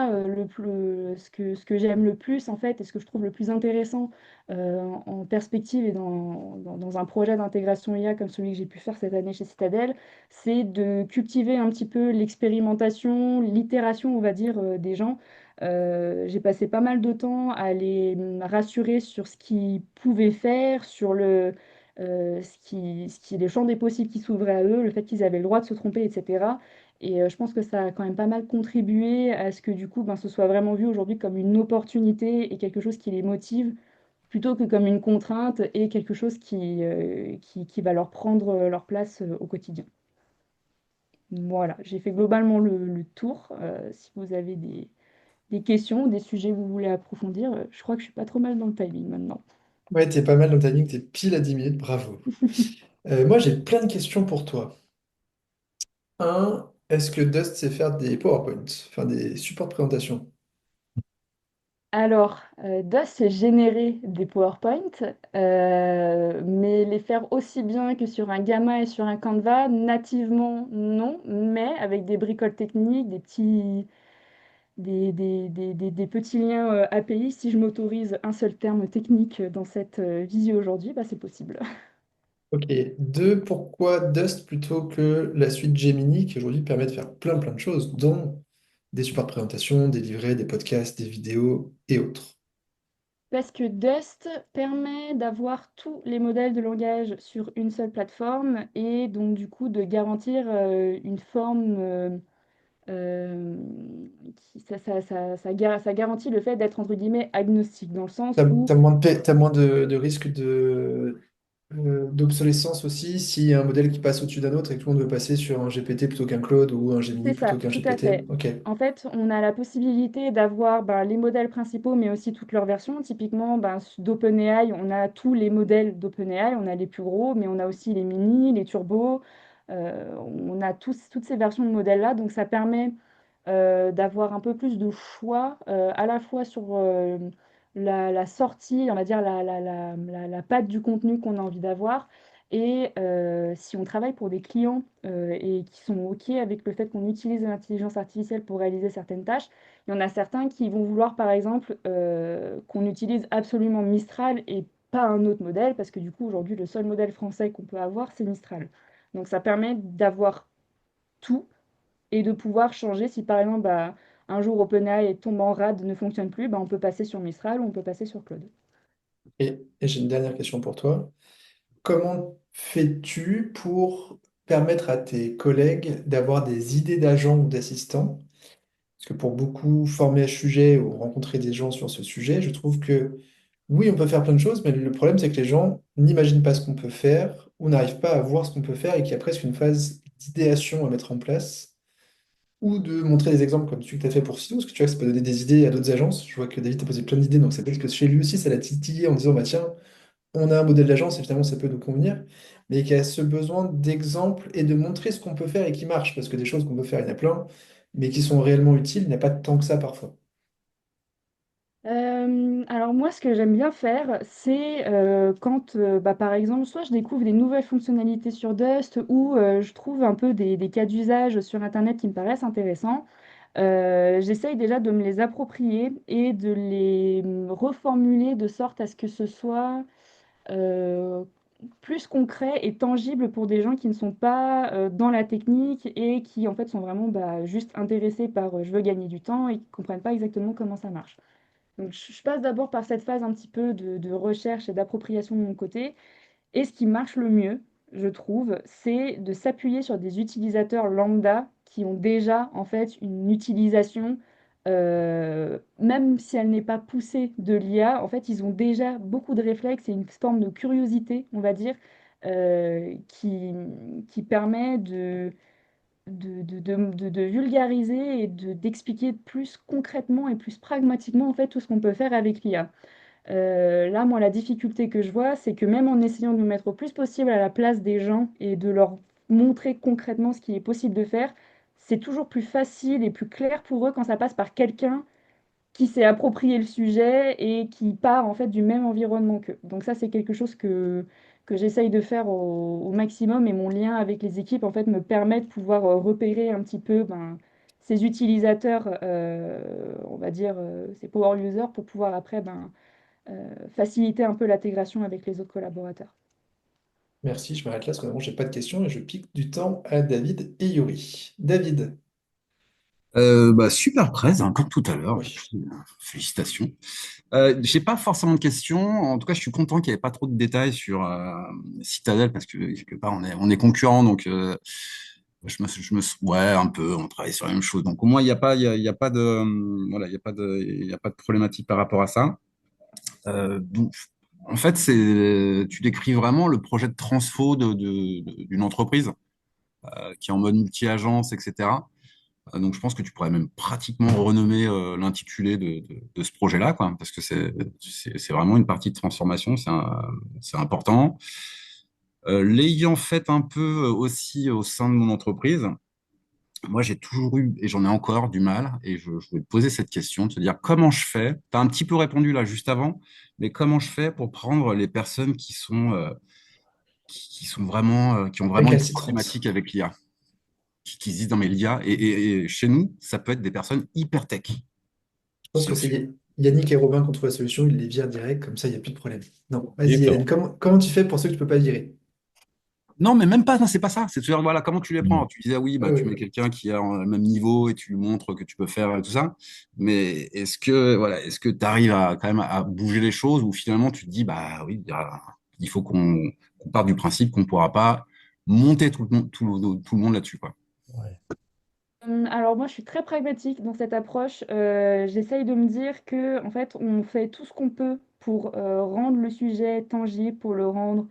ce que j'aime le plus, en fait, et ce que je trouve le plus intéressant en perspective et dans un projet d'intégration IA comme celui que j'ai pu faire cette année chez Citadel, c'est de cultiver un petit peu l'expérimentation, l'itération, on va dire, des gens. J'ai passé pas mal de temps à les rassurer sur ce qu'ils pouvaient faire, sur les champs des possibles qui s'ouvraient à eux, le fait qu'ils avaient le droit de se tromper, etc. Et je pense que ça a quand même pas mal contribué à ce que du coup, ce soit vraiment vu aujourd'hui comme une opportunité et quelque chose qui les motive, plutôt que comme une contrainte et quelque chose qui va leur prendre leur place au quotidien. Voilà, j'ai fait globalement le tour. Si vous avez des questions, des sujets que vous voulez approfondir, je crois que je suis pas trop mal dans le timing maintenant. Ouais, t'es pas mal dans le timing, t'es pile à 10 minutes, bravo. Moi, j'ai plein de questions pour toi. Un, est-ce que Dust sait faire des PowerPoint, enfin des supports de présentation? Alors, DOS, c'est générer des PowerPoint, mais les faire aussi bien que sur un Gamma et sur un Canva, nativement, non, mais avec des bricoles techniques, des petits liens API, si je m'autorise un seul terme technique dans cette visio aujourd'hui, c'est possible. Ok. Deux, pourquoi Dust plutôt que la suite Gemini qui aujourd'hui permet de faire plein de choses, dont des supports de présentation, des livrets, des podcasts, des vidéos et autres. Parce que Dust permet d'avoir tous les modèles de langage sur une seule plateforme et donc du coup de garantir une forme euh, ça garantit le fait d'être entre guillemets agnostique, dans le sens où T'as moins de risque d'obsolescence aussi si y a un modèle qui passe au-dessus d'un autre et que tout le monde veut passer sur un GPT plutôt qu'un Claude ou un Gemini c'est plutôt ça, qu'un tout à GPT. fait. Ok. En fait, on a la possibilité d'avoir les modèles principaux, mais aussi toutes leurs versions. Typiquement, d'OpenAI, on a tous les modèles d'OpenAI, on a les plus gros, mais on a aussi les mini, les turbos. On a toutes ces versions de modèles-là, donc ça permet d'avoir un peu plus de choix, à la fois sur la sortie, on va dire la patte du contenu qu'on a envie d'avoir. Et si on travaille pour des clients et qui sont OK avec le fait qu'on utilise l'intelligence artificielle pour réaliser certaines tâches, il y en a certains qui vont vouloir, par exemple, qu'on utilise absolument Mistral et pas un autre modèle, parce que du coup, aujourd'hui, le seul modèle français qu'on peut avoir, c'est Mistral. Donc ça permet d'avoir tout et de pouvoir changer si par exemple un jour OpenAI tombe en rade, ne fonctionne plus, on peut passer sur Mistral ou on peut passer sur Claude. Et j'ai une dernière question pour toi. Comment fais-tu pour permettre à tes collègues d'avoir des idées d'agents ou d'assistants? Parce que pour beaucoup former à ce sujet ou rencontrer des gens sur ce sujet, je trouve que oui, on peut faire plein de choses, mais le problème, c'est que les gens n'imaginent pas ce qu'on peut faire ou n'arrivent pas à voir ce qu'on peut faire et qu'il y a presque une phase d'idéation à mettre en place ou de montrer des exemples comme celui que tu as fait pour Sido, parce que tu vois que ça peut donner des idées à d'autres agences. Je vois que David t'a posé plein d'idées, donc ça peut être que chez lui aussi, ça l'a titillé en disant, bah tiens, on a un modèle d'agence et finalement ça peut nous convenir, mais qu'il y a ce besoin d'exemples et de montrer ce qu'on peut faire et qui marche, parce que des choses qu'on peut faire, il y en a plein, mais qui sont réellement utiles, il n'y a pas tant que ça parfois. Alors moi, ce que j'aime bien faire, c'est quand, par exemple, soit je découvre des nouvelles fonctionnalités sur Dust ou je trouve un peu des cas d'usage sur Internet qui me paraissent intéressants. J'essaye déjà de me les approprier et de les reformuler de sorte à ce que ce soit euh, plus concret et tangible pour des gens qui ne sont pas dans la technique et qui en fait sont vraiment juste intéressés par je veux gagner du temps et qui ne comprennent pas exactement comment ça marche. Donc je passe d'abord par cette phase un petit peu de recherche et d'appropriation de mon côté. Et ce qui marche le mieux, je trouve, c'est de s'appuyer sur des utilisateurs lambda qui ont déjà en fait une utilisation, même si elle n'est pas poussée de l'IA, en fait, ils ont déjà beaucoup de réflexes et une forme de curiosité, on va dire, qui permet de vulgariser et d'expliquer plus concrètement et plus pragmatiquement en fait tout ce qu'on peut faire avec l'IA. Là, moi, la difficulté que je vois, c'est que même en essayant de me mettre au plus possible à la place des gens et de leur montrer concrètement ce qui est possible de faire, c'est toujours plus facile et plus clair pour eux quand ça passe par quelqu'un qui s'est approprié le sujet et qui part en fait du même environnement qu'eux. Donc ça, c'est quelque chose que j'essaye de faire au maximum et mon lien avec les équipes en fait me permet de pouvoir repérer un petit peu ben, ces utilisateurs, on va dire ces power users pour pouvoir après ben, faciliter un peu l'intégration avec les autres collaborateurs. Merci, je m'arrête là parce que vraiment, j'ai pas de questions et je pique du temps à David et Yuri. David, Super presse, hein, comme tout à l'heure. oui. Félicitations. J'ai pas forcément de questions. En tout cas, je suis content qu'il n'y ait pas trop de détails sur Citadel parce que quelque part on est concurrents, donc ouais, un peu, on travaille sur la même chose. Donc au moins il y a pas de voilà, il y a pas de problématique par rapport à ça. Donc en fait, tu décris vraiment le projet de transfo d'une entreprise qui est en mode multi-agence, etc. Donc, je pense que tu pourrais même pratiquement renommer l'intitulé de ce projet-là, quoi, parce que c'est vraiment une partie de transformation, c'est important. L'ayant fait un peu aussi au sein de mon entreprise, moi, j'ai toujours eu, et j'en ai encore du mal, et je voulais te poser cette question, de te dire comment je fais. Tu as un petit peu répondu là juste avant, mais comment je fais pour prendre les personnes qui sont vraiment, qui ont vraiment une Récalcitrante. problématique avec l'IA, qui se disent dans mes l'IA, et chez nous, ça peut être des personnes hyper tech. Je pense que c'est Yannick et Robin qui ont trouvé la solution, ils les virent direct, comme ça, il n'y a plus de problème. Non, vas-y, Hélène, Exactement. comment tu fais pour ceux que tu peux pas virer? Non, mais même pas, non, c'est pas ça. C'est de se dire, voilà, comment tu les prends? Mm. Tu disais, oui, Oui, bah, tu mets oui. quelqu'un qui a le même niveau et tu lui montres que tu peux faire et tout ça. Mais est-ce que tu arrives à, quand même à bouger les choses ou finalement tu te dis, bah oui, il faut qu'on parte du principe qu'on ne pourra pas monter tout le monde, tout le monde là-dessus, quoi. Ouais. Alors moi, je suis très pragmatique dans cette approche. J'essaye de me dire que en fait, on fait tout ce qu'on peut pour rendre le sujet tangible, pour le rendre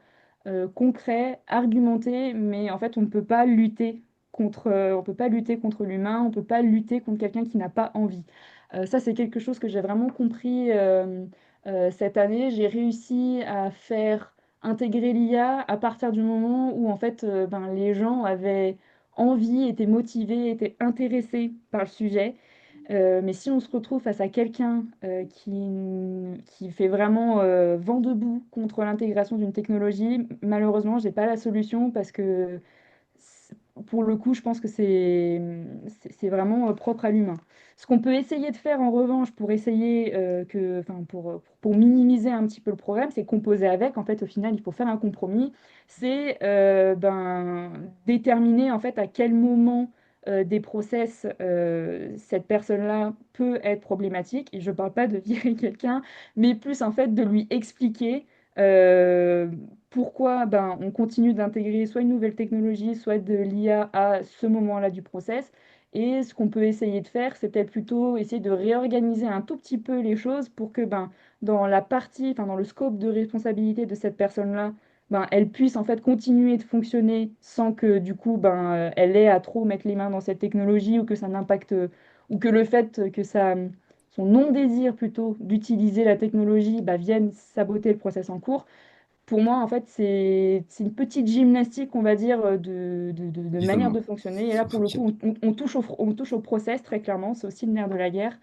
concret, argumenté, mais en fait, on ne peut pas lutter on peut pas lutter contre l'humain, on peut pas lutter contre quelqu'un qui n'a pas envie. Ça, c'est quelque chose que j'ai vraiment compris cette année. J'ai réussi à faire intégrer l'IA à partir du moment où en fait, ben, les gens avaient envie, étaient motivés, étaient intéressés par le sujet. Mais si on se retrouve face à quelqu'un qui fait vraiment vent debout contre l'intégration d'une technologie, malheureusement, j'ai pas la solution parce que pour le coup, je pense que c'est vraiment propre à l'humain. Ce qu'on peut essayer de faire en revanche pour essayer enfin pour minimiser un petit peu le problème, c'est composer avec. En fait, au final, il faut faire un compromis. C'est ben, déterminer en fait à quel moment des process cette personne-là peut être problématique. Et je ne parle pas de virer quelqu'un, mais plus en fait de lui expliquer. euh, Pourquoi ben, on continue d'intégrer soit une nouvelle technologie, soit de l'IA à ce moment-là du process. Et ce qu'on peut essayer de faire, c'est peut-être plutôt essayer de réorganiser un tout petit peu les choses pour que ben, dans la partie, enfin, dans le scope de responsabilité de cette personne-là, ben, elle puisse en fait continuer de fonctionner sans que du coup ben, elle ait à trop mettre les mains dans cette technologie ou que ça n'impacte ou que le fait que ça, son non-désir plutôt d'utiliser la technologie bah, vienne saboter le process en cours. Pour moi, en fait, c'est une petite gymnastique, on va dire, de manière Isolement. de fonctionner. Et là, pour le Ok. coup, on touche au process, très clairement. C'est aussi le nerf de la guerre,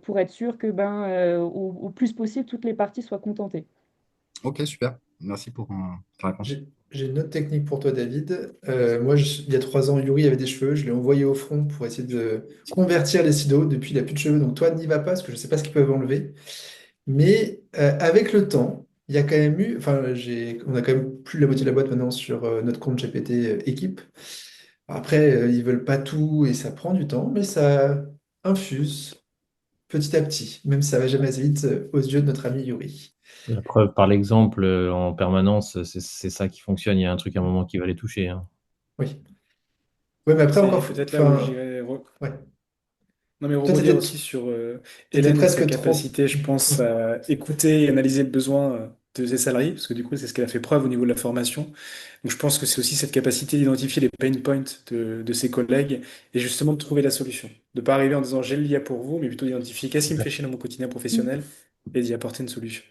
pour être sûr que, ben, au plus possible, toutes les parties soient contentées. Ok, super. Merci pour ta réponse. J'ai une autre technique pour toi, David. Moi, il y a 3 ans, Yuri avait des cheveux. Je l'ai envoyé au front pour essayer de convertir les sidos. Depuis, il n'a plus de cheveux. Donc, toi, n'y va pas parce que je ne sais pas ce qu'ils peuvent enlever. Mais avec le temps, il y a quand même eu. Enfin, on a quand même plus de la moitié de la boîte maintenant sur notre compte GPT équipe. Après, ils veulent pas tout et ça prend du temps, mais ça infuse. petit à petit, même si ça va jamais assez vite aux yeux de notre ami Yuri. La preuve par l'exemple en permanence, c'est ça qui fonctionne. Il y a un truc à un moment qui va les toucher, hein. Oui. Oui, mais après encore, C'est peut-être là où enfin, j'irais. ouais. Non, mais Toi, rebondir aussi sur t'étais Hélène et sa presque trop. capacité, je pense, à écouter et analyser le besoin de ses salariés, parce que du coup, c'est ce qu'elle a fait preuve au niveau de la formation. Donc, je pense que c'est aussi cette capacité d'identifier les pain points de ses collègues et justement de trouver la solution. De pas arriver en disant j'ai l'IA pour vous, mais plutôt d'identifier qu'est-ce qui me fait chier dans mon quotidien Mm. professionnel et d'y apporter une solution.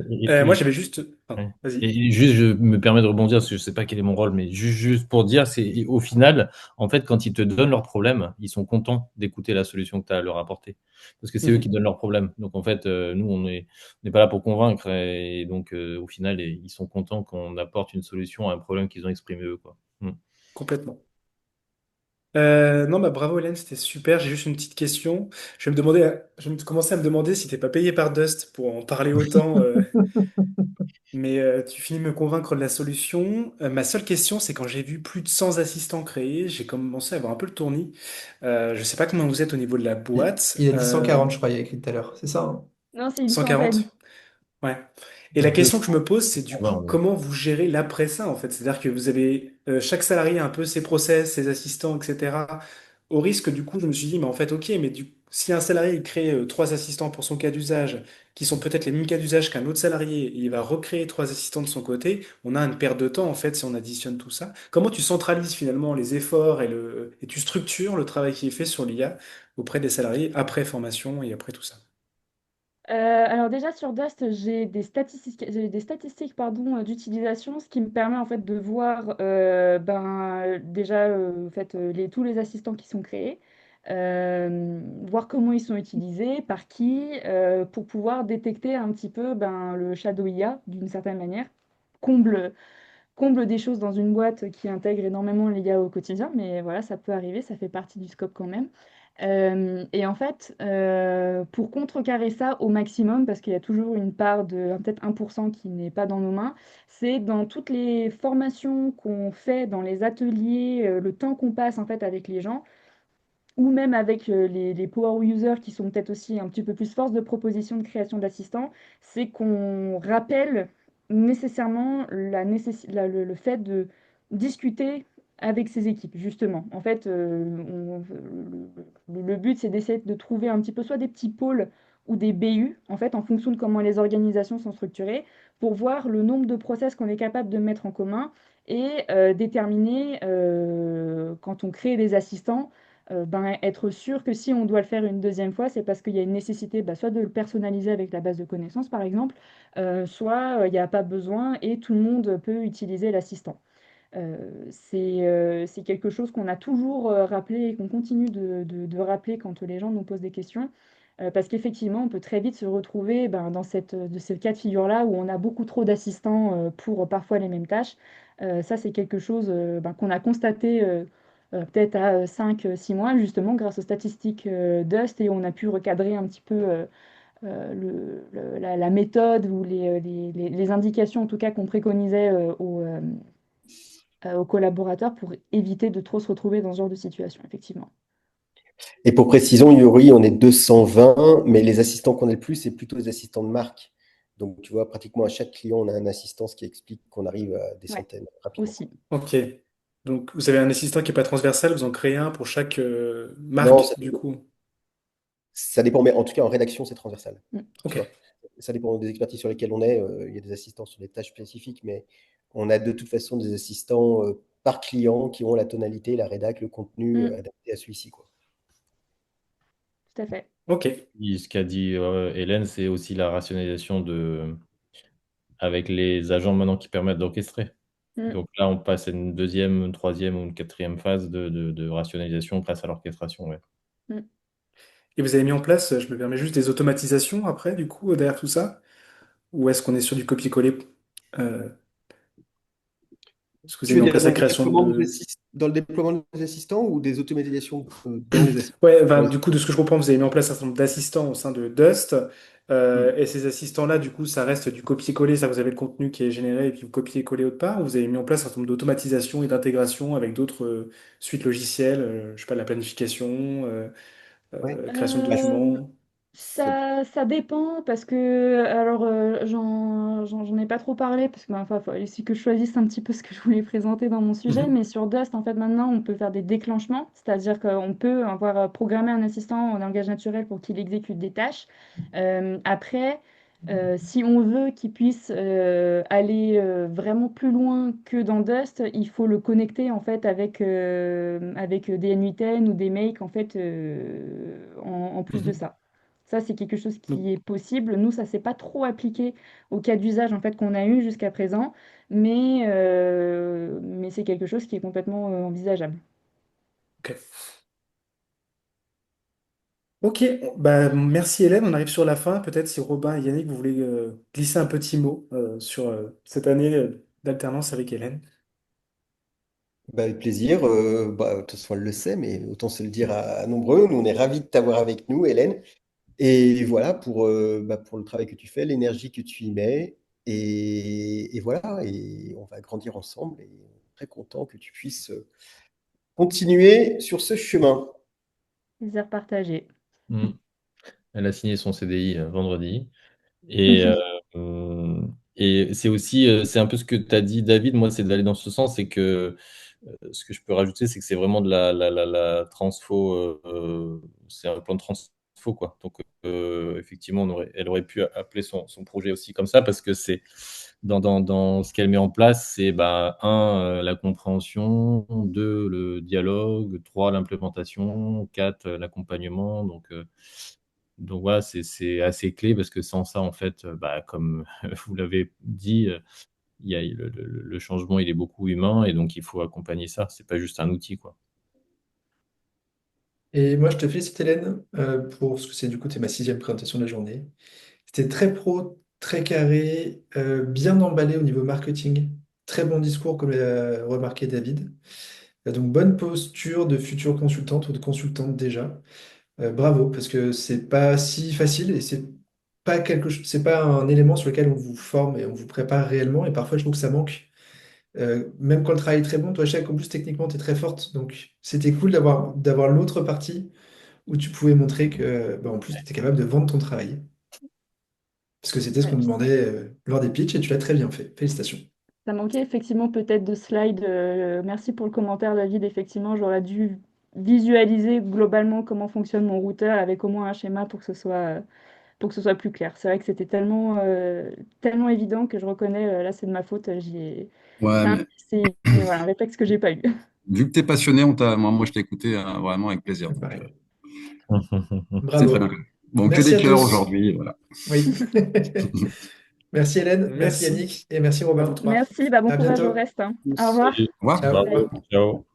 Moi, Et, j'avais juste. Pardon, ouais. vas-y. Et juste, je me permets de rebondir parce que je sais pas quel est mon rôle, mais juste pour dire, c'est au final, en fait, quand ils te donnent leurs problèmes, ils sont contents d'écouter la solution que tu as à leur apporter. Parce que c'est eux qui Mhm. donnent leurs problèmes. Donc, en fait, nous, on n'est pas là pour convaincre. Et donc, au final, ils sont contents qu'on apporte une solution à un problème qu'ils ont exprimé eux, quoi. Mm. Complètement. Non, bah bravo Hélène, c'était super. J'ai juste une petite question. Je vais me commencer à me demander si t'es pas payé par Dust pour en parler autant. Mais tu finis de me convaincre de la solution. Ma seule question, c'est quand j'ai vu plus de 100 assistants créés, j'ai commencé à avoir un peu le tournis. Je sais pas comment vous êtes au niveau de la boîte. Il a dit 140, je crois, il y a écrit tout à l'heure. C'est ça, hein? Non, c'est une centaine. 140? Ouais. Et la question que je me pose, c'est du coup, 220, ouais. comment vous gérez l'après ça, en fait? C'est-à-dire que vous avez chaque salarié a un peu ses process, ses assistants, etc. Au risque, du coup, je me suis dit, mais en fait, ok, mais si un salarié il crée trois assistants pour son cas d'usage, qui sont peut-être les mêmes cas d'usage qu'un autre salarié, et il va recréer trois assistants de son côté, on a une perte de temps, en fait, si on additionne tout ça. Comment tu centralises finalement les efforts et tu structures le travail qui est fait sur l'IA auprès des salariés après formation et après tout ça? Alors déjà sur Dust, j'ai des statistiques pardon, d'utilisation, ce qui me permet en fait de voir déjà en fait, tous les assistants qui sont créés, voir comment ils sont utilisés, par qui, pour pouvoir détecter un petit peu le shadow IA d'une certaine manière. Comble, comble des choses dans une boîte qui intègre énormément l'IA au quotidien, mais voilà, ça peut arriver, ça fait partie du scope quand même. Et en fait, pour contrecarrer ça au maximum, parce qu'il y a toujours une part de peut-être 1% qui n'est pas dans nos mains, c'est dans toutes les formations qu'on fait, dans les ateliers, le temps qu'on passe en fait avec les gens, ou même avec les power users qui sont peut-être aussi un petit peu plus force de proposition de création d'assistants, c'est qu'on rappelle nécessairement le fait de discuter avec ces équipes, justement. En fait, le but, c'est d'essayer de trouver un petit peu soit des petits pôles ou des BU, en fait, en fonction de comment les organisations sont structurées, pour voir le nombre de process qu'on est capable de mettre en commun et déterminer, quand on crée des assistants, être sûr que si on doit le faire une deuxième fois, c'est parce qu'il y a une nécessité soit de le personnaliser avec la base de connaissances, par exemple, soit il n'y a pas besoin et tout le monde peut utiliser l'assistant. C'est quelque chose qu'on a toujours rappelé et qu'on continue de rappeler quand les gens nous posent des questions. Parce qu'effectivement, on peut très vite se retrouver dans de ce cas de figure-là où on a beaucoup trop d'assistants pour parfois les mêmes tâches. Ça, c'est quelque chose qu'on a constaté peut-être à 5 6 mois, justement, grâce aux statistiques Dust, et on a pu recadrer un petit peu la méthode ou les indications, en tout cas, qu'on préconisait aux collaborateurs pour éviter de trop se retrouver dans ce genre de situation, effectivement. Et pour précision, Yuri, on est 220, mais les assistants qu'on a le plus, c'est plutôt les assistants de marque. Donc, tu vois, pratiquement à chaque client, on a un assistant, ce qui explique qu'on arrive à des Ouais, centaines rapidement. aussi. Ok. Donc, vous avez un assistant qui n'est pas transversal, vous en créez un pour chaque Non, marque, du coup. ça dépend, mais en tout cas, en rédaction, c'est transversal. Mm. Tu Ok. vois, ça dépend des expertises sur lesquelles on est. Il y a des assistants sur des tâches spécifiques, mais on a de toute façon des assistants par client qui ont la tonalité, la rédac, le contenu Mm, adapté à celui-ci, quoi. tout à fait. Ok. Ce qu'a dit Hélène, c'est aussi la rationalisation avec les agents maintenant qui permettent d'orchestrer. Mm, Donc là, on passe à une deuxième, une troisième ou une quatrième phase de rationalisation grâce à l'orchestration. Ouais. mm. Et vous avez mis en place, je me permets juste des automatisations après, du coup, derrière tout ça? Ou est-ce qu'on est sur du copier-coller? Euh, Est-ce que vous Tu avez veux mis en dire place dans la le création déploiement de... dans le déploiement des assistants ou des automatisations dans les assistants? Ouais, enfin, du coup, de ce que je comprends, vous avez mis en place un certain nombre d'assistants au sein de Dust. Hmm. Et ces assistants-là, du coup, ça reste du copier-coller. Ça, vous avez le contenu qui est généré et puis vous copiez-coller autre part. Ou vous avez mis en place un certain nombre d'automatisation et d'intégration avec d'autres suites logicielles, je sais pas, de la planification, Ouais. création de Euh, documents? ça dépend parce que, alors, j'en ai pas trop parlé parce que, bah, enfin, faut aussi que je choisisse un petit peu ce que je voulais présenter dans mon sujet, Mhm. mais sur Dust, en fait, maintenant, on peut faire des déclenchements, c'est-à-dire qu'on peut avoir programmé un assistant en langage naturel pour qu'il exécute des tâches. Après, si on veut qu'il puisse aller vraiment plus loin que dans Dust, il faut le connecter en fait avec des N8N ou des Make en fait en plus de Mhm. ça. Ça, c'est quelque chose Donc, qui est possible. Nous, ça s'est pas trop appliqué au cas d'usage en fait qu'on a eu jusqu'à présent, mais c'est quelque chose qui est complètement envisageable. ok. Ok, bah, merci Hélène, on arrive sur la fin. Peut-être si Robin et Yannick, vous voulez glisser un petit mot sur cette année d'alternance avec Hélène. Bah, avec plaisir. De toute façon, elle le sait, mais autant se le dire à nombreux. Nous, on est ravis de t'avoir avec nous, Hélène. Et voilà pour le travail que tu fais, l'énergie que tu y mets. Et voilà, et on va grandir ensemble. Et on est très content que tu puisses continuer sur ce chemin. Plaisir partagé. Mm. Elle a signé son CDI vendredi. Et, euh, et c'est aussi, c'est un peu ce que tu as dit, David. Moi, c'est d'aller dans ce sens. C'est que ce que je peux rajouter, c'est que c'est vraiment de la transfo. C'est un plan de transfo, quoi. Donc, effectivement, elle aurait pu appeler son projet aussi comme ça parce que c'est dans ce qu'elle met en place, c'est bah, un, la compréhension, deux, le dialogue, trois, l'implémentation, quatre, l'accompagnement. Donc voilà, c'est assez clé parce que sans ça, en fait, bah, comme vous l'avez dit, il y a le changement, il est beaucoup humain et donc il faut accompagner ça. C'est pas juste un outil, quoi. Et moi, je te félicite, Hélène, pour ce que c'est du coup, c'est ma sixième présentation de la journée. C'était très pro, très carré, bien emballé au niveau marketing. Très bon discours, comme l'a remarqué David. Donc, bonne posture de future consultante ou de consultante déjà. Bravo, parce que c'est pas si facile et c'est pas un élément sur lequel on vous forme et on vous prépare réellement. Et parfois, je trouve que ça manque. Même quand le travail est très bon, toi, Chèque, en plus, techniquement, tu es très forte. Donc, c'était cool d'avoir l'autre partie où tu pouvais montrer que, bah, en plus, tu étais capable de vendre ton travail. Parce que c'était ce Ouais, qu'on demandait lors des pitchs et tu l'as très bien fait. Félicitations. ça manquait effectivement peut-être de slides. Merci pour le commentaire, David. Effectivement, j'aurais dû visualiser globalement comment fonctionne mon routeur avec au moins un schéma pour que ce soit plus clair. C'est vrai que c'était tellement évident que je reconnais, là, c'est de ma faute. Ouais, mais C'est voilà, un réflexe que j'ai pas eu. vu que tu es passionné, moi, je t'ai écouté vraiment avec plaisir. Donc, Pareil. c'est très bien. Bravo. Bon, que Merci des à cœurs tous. aujourd'hui. Voilà. Oui. Merci Hélène, merci Merci Yannick et merci à vous Robin. trois. Merci, bah, bon À courage au bientôt. reste, hein. Au Tous. revoir. Salut. Au revoir. Ciao. Bye. Ciao.